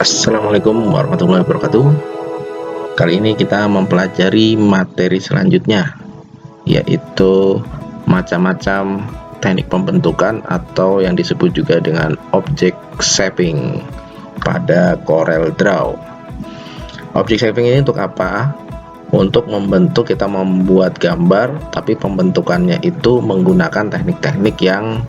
Assalamualaikum warahmatullahi wabarakatuh. Kali ini kita mempelajari materi selanjutnya, yaitu macam-macam teknik pembentukan atau yang disebut juga dengan object shaping pada Corel Draw. Object shaping ini untuk apa? Untuk membentuk, kita membuat gambar, tapi pembentukannya itu menggunakan teknik-teknik yang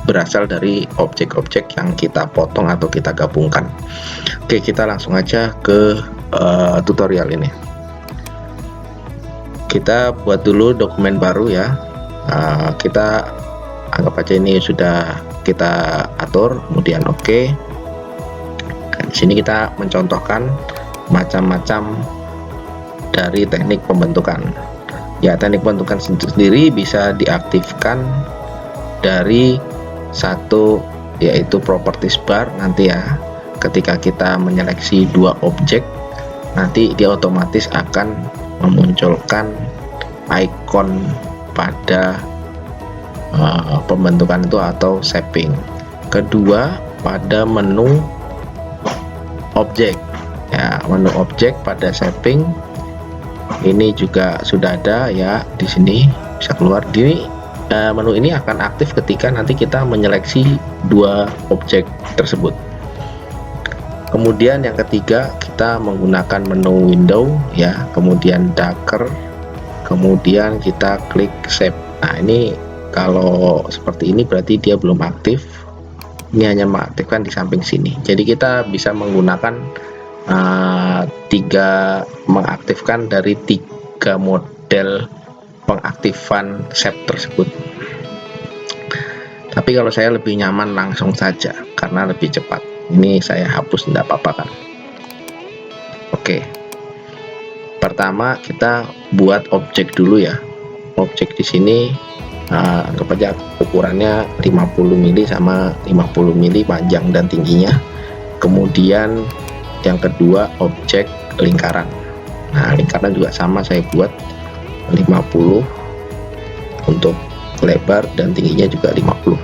berasal dari objek-objek yang kita potong atau kita gabungkan. Oke, kita langsung aja ke tutorial ini. Kita buat dulu dokumen baru ya. Kita anggap aja ini sudah kita atur, kemudian oke. Di sini kita mencontohkan macam-macam dari teknik pembentukan. Ya, teknik pembentukan sendiri bisa diaktifkan dari satu, yaitu properties bar. Nanti ya, ketika kita menyeleksi dua objek, nanti dia otomatis akan memunculkan icon pada pembentukan itu atau shaping. Kedua, pada menu objek ya, menu objek pada shaping ini juga sudah ada ya. Di sini bisa keluar. Di menu ini akan aktif ketika nanti kita menyeleksi dua objek tersebut. Kemudian yang ketiga, kita menggunakan menu window ya, kemudian dagger, kemudian kita klik shape. Nah, ini kalau seperti ini berarti dia belum aktif. Ini hanya mengaktifkan di samping sini. Jadi kita bisa menggunakan mengaktifkan dari tiga model pengaktifan shape tersebut. Tapi kalau saya lebih nyaman langsung saja karena lebih cepat. Ini saya hapus, tidak apa-apa kan. Oke, pertama kita buat objek dulu ya. Objek di sini anggap aja ukurannya 50 mili sama 50 mili panjang dan tingginya. Kemudian yang kedua, objek lingkaran. Nah, lingkaran juga sama, saya buat 50 untuk lebar dan tingginya juga 50.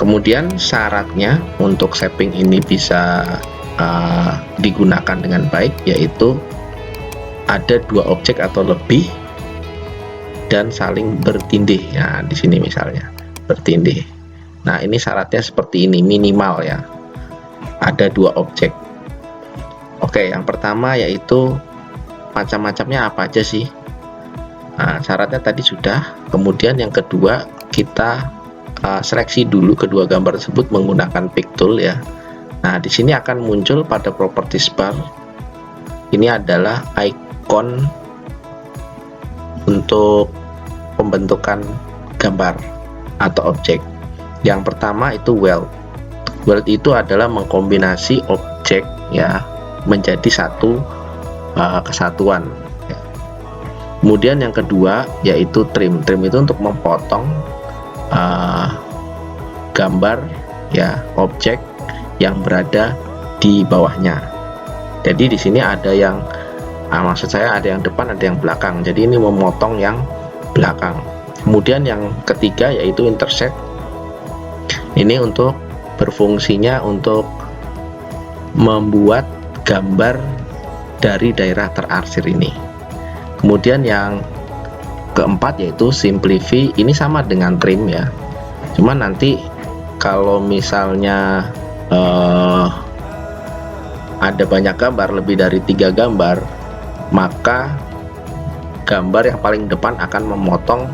Kemudian syaratnya untuk shaping ini bisa digunakan dengan baik, yaitu ada dua objek atau lebih dan saling bertindih. Nah, di sini misalnya bertindih. Nah, ini syaratnya seperti ini, minimal ya. Ada dua objek. Oke, yang pertama yaitu macam-macamnya apa aja sih? Nah, syaratnya tadi sudah. Kemudian yang kedua, kita seleksi dulu kedua gambar tersebut menggunakan pick tool ya. Nah, di sini akan muncul pada properties bar. Ini adalah icon untuk pembentukan gambar atau objek. Yang pertama itu weld. Weld itu adalah mengkombinasi objek ya menjadi satu kesatuan. Kemudian yang kedua yaitu trim. Trim itu untuk memotong gambar ya, objek yang berada di bawahnya. Jadi di sini ada yang maksud saya ada yang depan, ada yang belakang. Jadi ini memotong yang belakang. Kemudian yang ketiga yaitu intersect. Ini untuk berfungsinya untuk membuat gambar dari daerah terarsir ini. Kemudian yang keempat yaitu simplify. Ini sama dengan trim ya, cuman nanti kalau misalnya ada banyak gambar, lebih dari 3 gambar, maka gambar yang paling depan akan memotong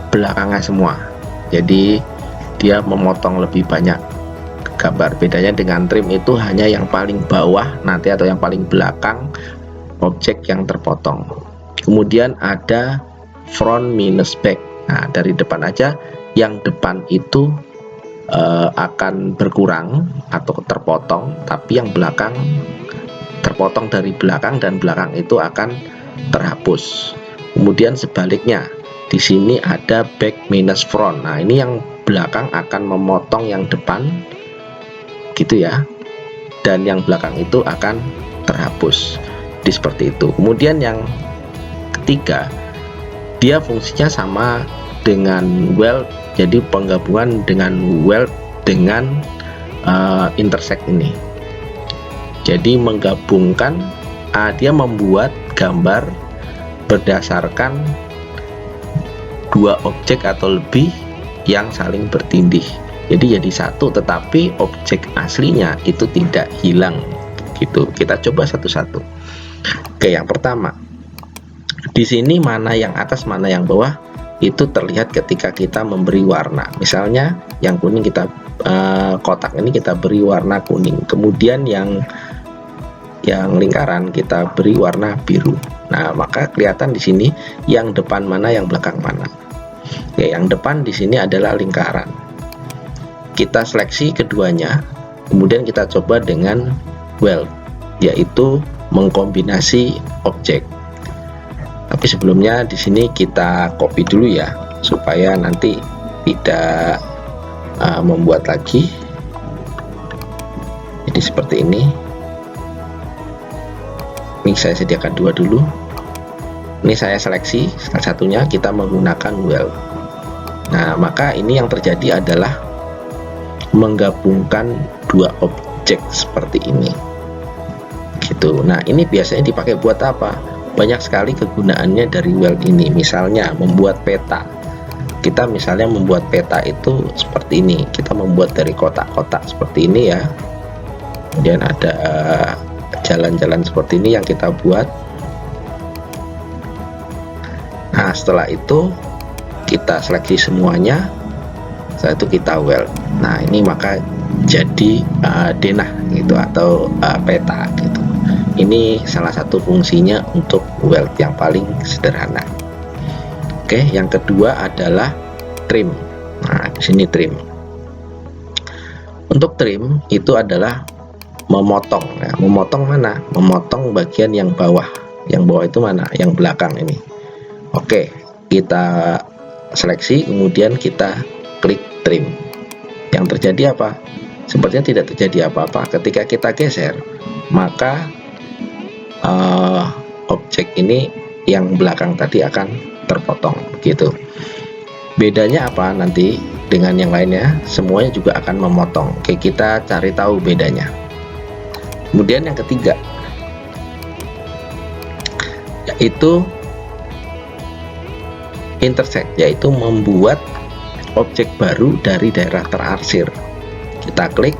belakangnya semua. Jadi dia memotong lebih banyak gambar. Bedanya dengan trim itu hanya yang paling bawah nanti atau yang paling belakang objek yang terpotong. Kemudian ada front minus back. Nah, dari depan aja, yang depan itu akan berkurang atau terpotong, tapi yang belakang terpotong dari belakang dan belakang itu akan terhapus. Kemudian sebaliknya, di sini ada back minus front. Nah, ini yang belakang akan memotong yang depan gitu ya, dan yang belakang itu akan terhapus. Seperti itu. Kemudian yang ketiga, dia fungsinya sama dengan weld, jadi penggabungan dengan weld dengan intersect ini. Jadi menggabungkan, dia membuat gambar berdasarkan dua objek atau lebih yang saling bertindih. Jadi jadi satu, tetapi objek aslinya itu tidak hilang gitu. Kita coba satu-satu. Oke, yang pertama, di sini mana yang atas mana yang bawah itu terlihat ketika kita memberi warna. Misalnya yang kuning kita kotak ini kita beri warna kuning, kemudian yang lingkaran kita beri warna biru. Nah, maka kelihatan di sini yang depan mana, yang belakang mana. Oke, yang depan di sini adalah lingkaran. Kita seleksi keduanya, kemudian kita coba dengan weld, yaitu mengkombinasi objek. Tapi sebelumnya di sini kita copy dulu ya, supaya nanti tidak membuat lagi. Jadi seperti ini. Ini saya sediakan dua dulu. Ini saya seleksi salah satunya, kita menggunakan weld. Nah, maka ini yang terjadi adalah menggabungkan dua objek seperti ini. Gitu. Nah, ini biasanya dipakai buat apa? Banyak sekali kegunaannya dari weld ini. Misalnya membuat peta. Kita misalnya membuat peta itu seperti ini. Kita membuat dari kotak-kotak seperti ini ya. Kemudian ada jalan-jalan seperti ini yang kita buat. Nah, setelah itu kita seleksi semuanya. Setelah itu kita weld. Nah, ini maka jadi denah gitu, atau peta gitu. Ini salah satu fungsinya untuk weld yang paling sederhana. Oke, yang kedua adalah trim. Nah, di sini trim. Untuk trim itu adalah memotong. Nah, memotong mana? Memotong bagian yang bawah. Yang bawah itu mana? Yang belakang ini. Oke, kita seleksi, kemudian kita klik trim. Yang terjadi apa? Sepertinya tidak terjadi apa-apa. Ketika kita geser, maka objek ini yang belakang tadi akan terpotong gitu. Bedanya apa nanti dengan yang lainnya? Semuanya juga akan memotong. Oke, kita cari tahu bedanya. Kemudian yang ketiga, yaitu intersect, yaitu membuat objek baru dari daerah terarsir. Kita klik.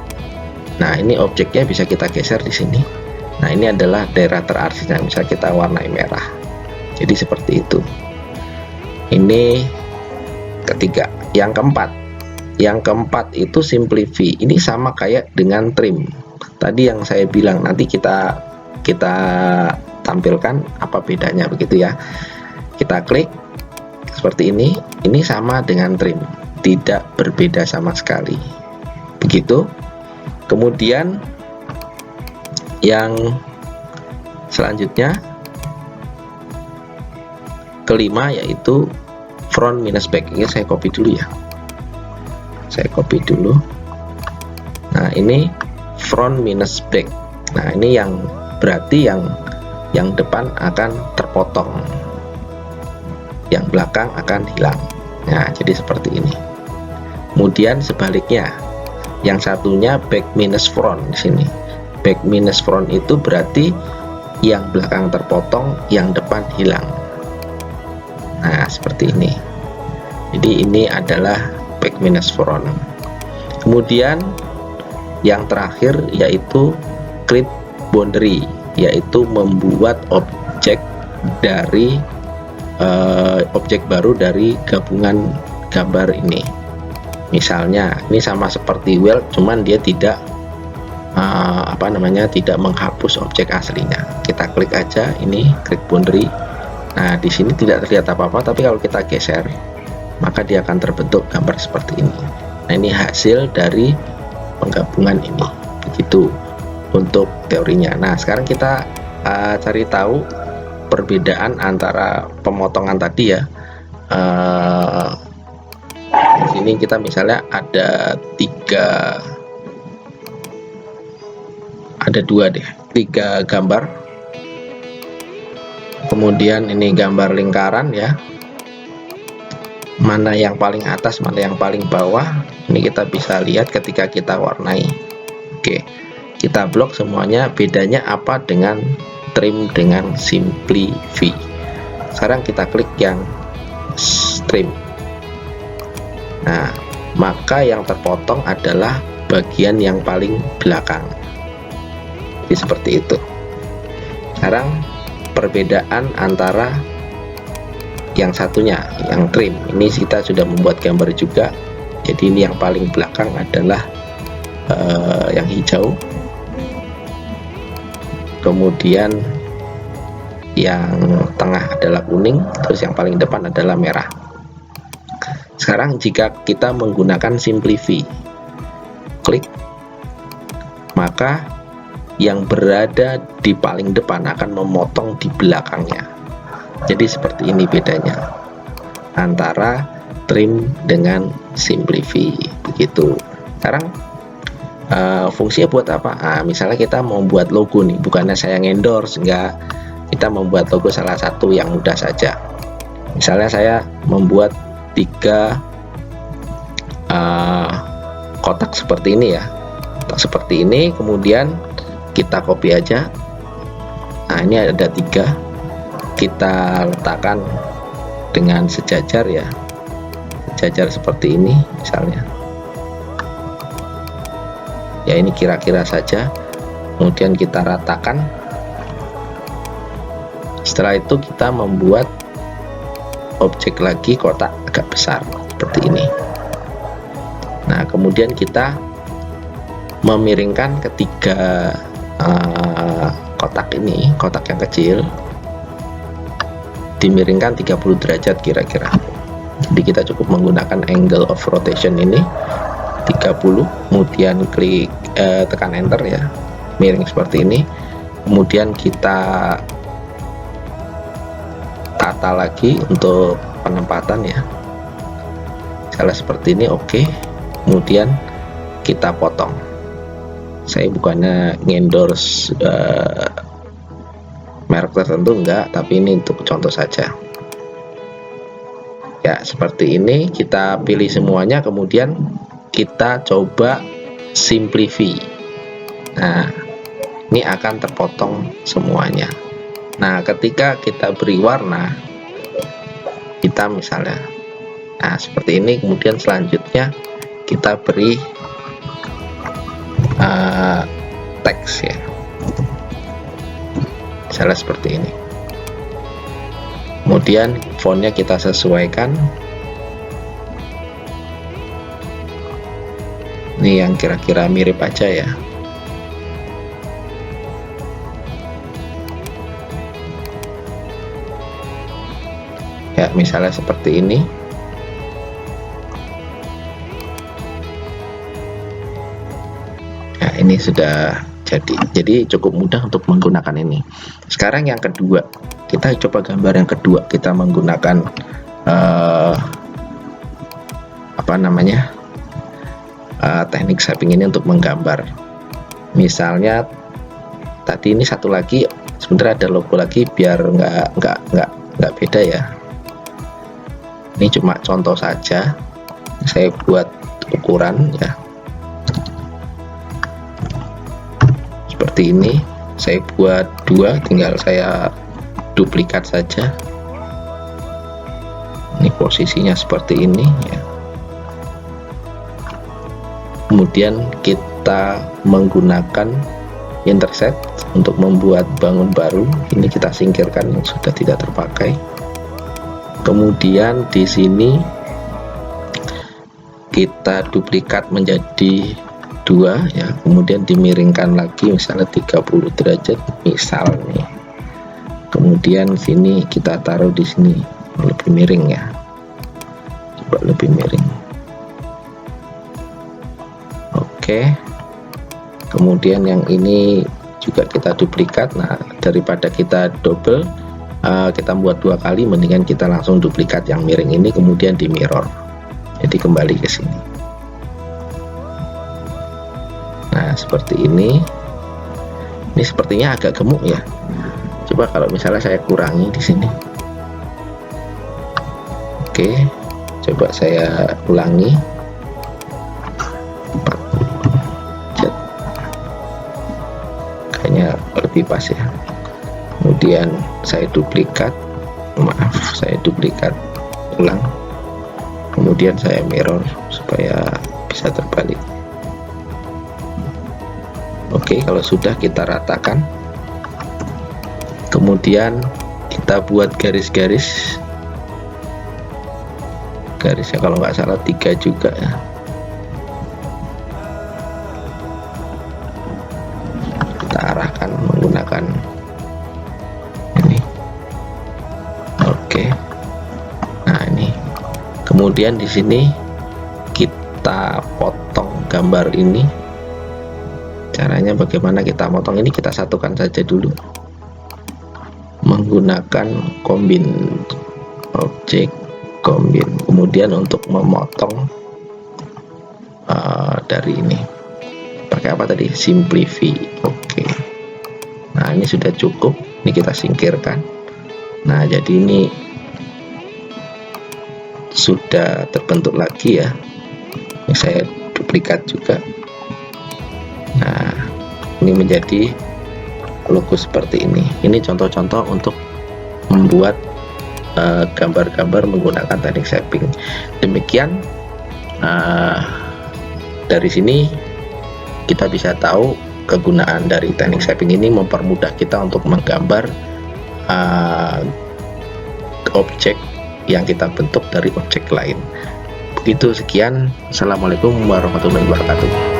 Nah, ini objeknya bisa kita geser di sini. Nah, ini adalah daerah terarsirnya. Misalnya kita warnai merah. Jadi seperti itu. Ini ketiga. Yang keempat itu simplify. Ini sama kayak dengan trim. Tadi yang saya bilang, nanti kita tampilkan apa bedanya begitu ya. Kita klik seperti ini. Ini sama dengan trim, tidak berbeda sama sekali. Begitu. Kemudian yang selanjutnya, kelima, yaitu front minus back. Ini saya copy dulu ya. Saya copy dulu. Nah, ini front minus back. Nah, ini yang berarti yang depan akan terpotong, yang belakang akan hilang. Nah, jadi seperti ini. Kemudian sebaliknya, yang satunya back minus front di sini. Back minus front itu berarti yang belakang terpotong, yang depan hilang. Nah, seperti ini. Jadi ini adalah back minus front. Kemudian yang terakhir yaitu clip boundary, yaitu membuat objek dari objek baru dari gabungan gambar ini. Misalnya ini sama seperti weld, cuman dia tidak tidak menghapus objek aslinya. Kita klik aja ini, klik boundary. Nah, di sini tidak terlihat apa-apa, tapi kalau kita geser maka dia akan terbentuk gambar seperti ini. Nah, ini hasil dari penggabungan ini. Begitu untuk teorinya. Nah, sekarang kita cari tahu perbedaan antara pemotongan tadi ya. Di sini kita misalnya ada tiga gambar. Kemudian ini gambar lingkaran ya. Mana yang paling atas, mana yang paling bawah. Ini kita bisa lihat ketika kita warnai. Oke, kita blok semuanya. Bedanya apa dengan trim dengan simplify? Sekarang kita klik yang trim. Nah, maka yang terpotong adalah bagian yang paling belakang. Jadi seperti itu. Sekarang perbedaan antara yang satunya, yang trim, ini kita sudah membuat gambar juga. Jadi ini yang paling belakang adalah yang hijau, kemudian yang tengah adalah kuning, terus yang paling depan adalah merah. Sekarang jika kita menggunakan simplify, klik, maka yang berada di paling depan akan memotong di belakangnya. Jadi seperti ini bedanya antara trim dengan simplify, begitu. Sekarang fungsinya buat apa? Nah, misalnya kita mau buat logo nih, bukannya saya endorse, enggak, kita membuat logo salah satu yang mudah saja. Misalnya saya membuat 3 kotak seperti ini ya, kotak seperti ini, kemudian kita copy aja. Nah, ini ada 3, kita letakkan dengan sejajar ya, sejajar seperti ini misalnya ya, ini kira-kira saja, kemudian kita ratakan. Setelah itu kita membuat objek lagi, kotak agak besar seperti ini. Nah, kemudian kita memiringkan ketiga kotak ini, kotak yang kecil dimiringkan 30 derajat kira-kira. Jadi kita cukup menggunakan angle of rotation ini 30, kemudian klik tekan enter ya, miring seperti ini. Kemudian kita tata lagi untuk penempatan ya, misalnya seperti ini. Oke, kemudian kita potong. Saya bukannya ngendorse merek tertentu, enggak, tapi ini untuk contoh saja ya. Seperti ini kita pilih semuanya, kemudian kita coba simplify. Nah, ini akan terpotong semuanya. Nah, ketika kita beri warna, kita misalnya, nah seperti ini, kemudian selanjutnya kita beri teks ya, misalnya seperti ini. Kemudian fontnya kita sesuaikan. Ini yang kira-kira mirip aja ya. Ya, misalnya seperti ini. Nah, ini sudah jadi. Jadi cukup mudah untuk menggunakan ini. Sekarang yang kedua, kita coba gambar yang kedua. Kita menggunakan apa namanya, teknik shaping ini untuk menggambar. Misalnya tadi ini satu lagi, sebenarnya ada logo lagi biar nggak beda ya. Ini cuma contoh saja, saya buat ukuran ya seperti ini. Saya buat 2, tinggal saya duplikat saja. Ini posisinya seperti ini ya. Kemudian kita menggunakan intersect untuk membuat bangun baru. Ini kita singkirkan yang sudah tidak terpakai. Kemudian di sini kita duplikat menjadi 2 ya, kemudian dimiringkan lagi misalnya 30 derajat misalnya. Kemudian sini kita taruh di sini lebih miring ya, coba lebih miring. Oke, kemudian yang ini juga kita duplikat. Nah, daripada kita double, kita buat 2 kali, mendingan kita langsung duplikat yang miring ini, kemudian di mirror, jadi kembali ke sini. Nah, seperti ini. Ini sepertinya agak gemuk ya. Coba kalau misalnya saya kurangi di sini. Oke, coba saya ulangi. copy paste ya. Kemudian saya duplikat, saya duplikat ulang, kemudian saya mirror supaya bisa terbalik. Oke, kalau sudah kita ratakan, kemudian kita buat garis-garis, garisnya kalau nggak salah 3 juga ya. Kita arahkan menggunakan ini. Oke, nah ini, kemudian di sini kita potong gambar ini. Caranya bagaimana kita potong ini, kita satukan saja dulu menggunakan combine objek, combine, kemudian untuk memotong dari ini pakai apa tadi, simplify. Oke, nah ini sudah cukup, ini kita singkirkan. Nah jadi ini sudah terbentuk lagi ya. Ini saya duplikat juga. Nah ini menjadi logo seperti ini. Ini contoh-contoh untuk membuat gambar-gambar menggunakan teknik shaping. Demikian, dari sini kita bisa tahu kegunaan dari teknik shaping ini mempermudah kita untuk menggambar objek yang kita bentuk dari objek lain. Begitu, sekian. Assalamualaikum warahmatullahi wabarakatuh.